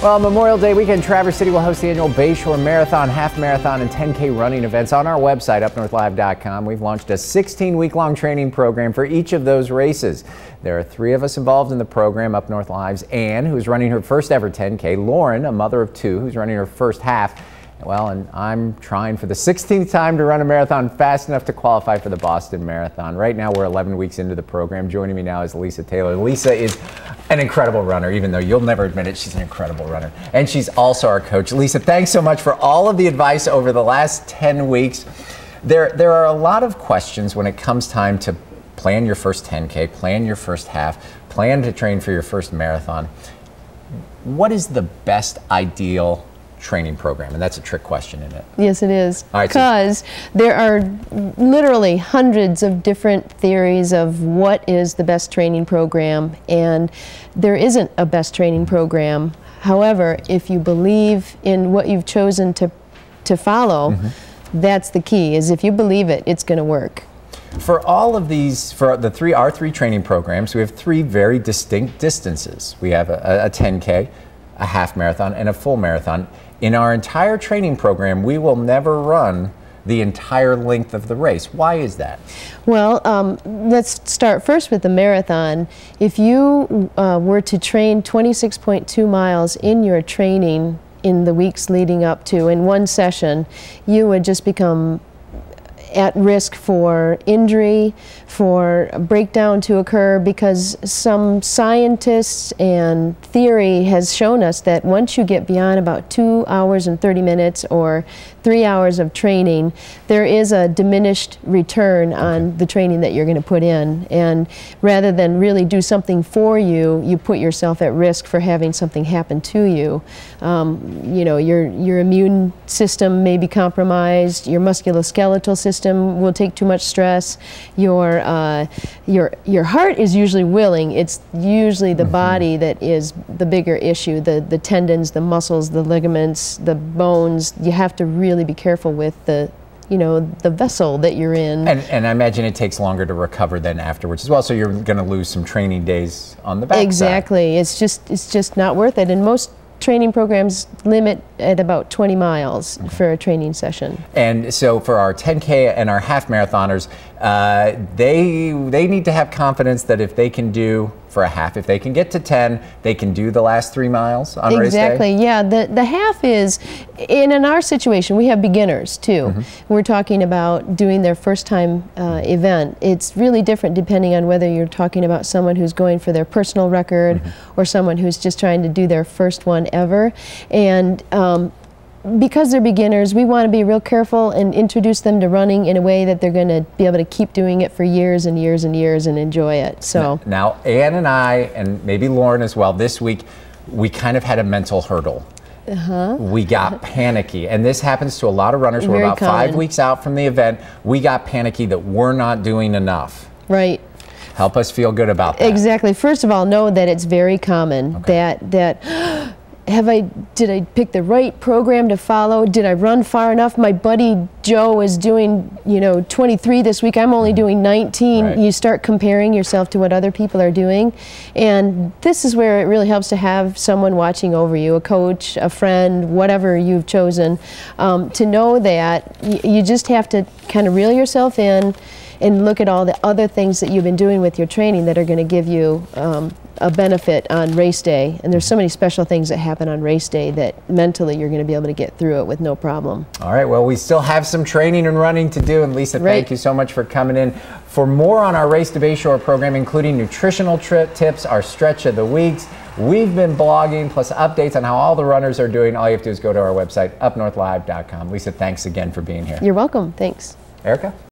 Well, Memorial Day weekend, Traverse City will host the annual Bayshore Marathon, Half Marathon, and 10K running events. On our website, UpNorthLive.com, we've launched a 16-week-long training program for each of those races. There are 3 of us involved in the program. Up North Live's Ann, who's running her first ever 10K. Lauren, a mother of 2, who's running her first half. Well, and I'm trying for the 16th time to run a marathon fast enough to qualify for the Boston Marathon. Right now, we're 11 weeks into the program. Joining me now is Lisa Taylor. Lisa is an incredible runner, even though you'll never admit it. She's an incredible runner. And she's also our coach. Lisa, thanks so much for all of the advice over the last 10 weeks. There are a lot of questions when it comes time to plan your first 10K, plan your first half, plan to train for your first marathon. What is the best ideal training program? And that's a trick question, isn't it? Yes, it is. Right, because there are literally hundreds of different theories of what is the best training program, and there isn't a best training program. However, if you believe in what you've chosen to follow, that's the key, is if you believe it, it's going to work. For all of these, for our three training programs, we have 3 very distinct distances. We have a 10K, a half marathon, and a full marathon. In our entire training program, we will never run the entire length of the race. Why is that? Well, let's start first with the marathon. If you were to train 26.2 miles in your training in the weeks leading up to, in one session, you would just become at risk for injury, for a breakdown to occur, because some scientists and theory has shown us that once you get beyond about 2 hours and 30 minutes or 3 hours of training, there is a diminished return on the training that you're going to put in. And rather than really do something for you, you put yourself at risk for having something happen to you. You know, your immune system may be compromised, your musculoskeletal system will take too much stress, your heart is usually willing, it's usually the body that is the bigger issue, the tendons, the muscles, the ligaments, the bones. You have to really be careful with the vessel that you're in. And I imagine it takes longer to recover than afterwards as well, so you're going to lose some training days on the back Exactly. It's just not worth it. And most training programs limit at about 20 miles for a training session. And so for our 10K and our half marathoners, they need to have confidence that if they can do, for a half, if they can get to 10, they can do the last 3 miles on race day? Exactly, yeah. The half is, in our situation, we have beginners too. We're talking about doing their first time event. It's really different depending on whether you're talking about someone who's going for their personal record or someone who's just trying to do their first one ever. And because they're beginners, we want to be real careful and introduce them to running in a way that they're going to be able to keep doing it for years and years and years and enjoy it. So now Ann and I, and maybe Lauren as well, this week we kind of had a mental hurdle. We got panicky, and this happens to a lot of runners. We're about 5 weeks out from the event. We got panicky that we're not doing enough. Right. Help us feel good about that. Exactly. First of all, know that it's very common that did I pick the right program to follow? Did I run far enough? My buddy Joe is doing, 23 this week. I'm only doing 19. Right. You start comparing yourself to what other people are doing. And this is where it really helps to have someone watching over you, a coach, a friend, whatever you've chosen, to know that you just have to kind of reel yourself in and look at all the other things that you've been doing with your training that are going to give you a benefit on race day. And there's so many special things that happen on race day that mentally you're going to be able to get through it with no problem. All right, well, we still have some training and running to do. And Lisa, thank you so much for coming in. For more on our Race to Bayshore program, including nutritional tips, our stretch of the weeks, we've been blogging, plus updates on how all the runners are doing. All you have to do is go to our website, UpNorthLive.com. Lisa, thanks again for being here. You're welcome. Thanks. Erica?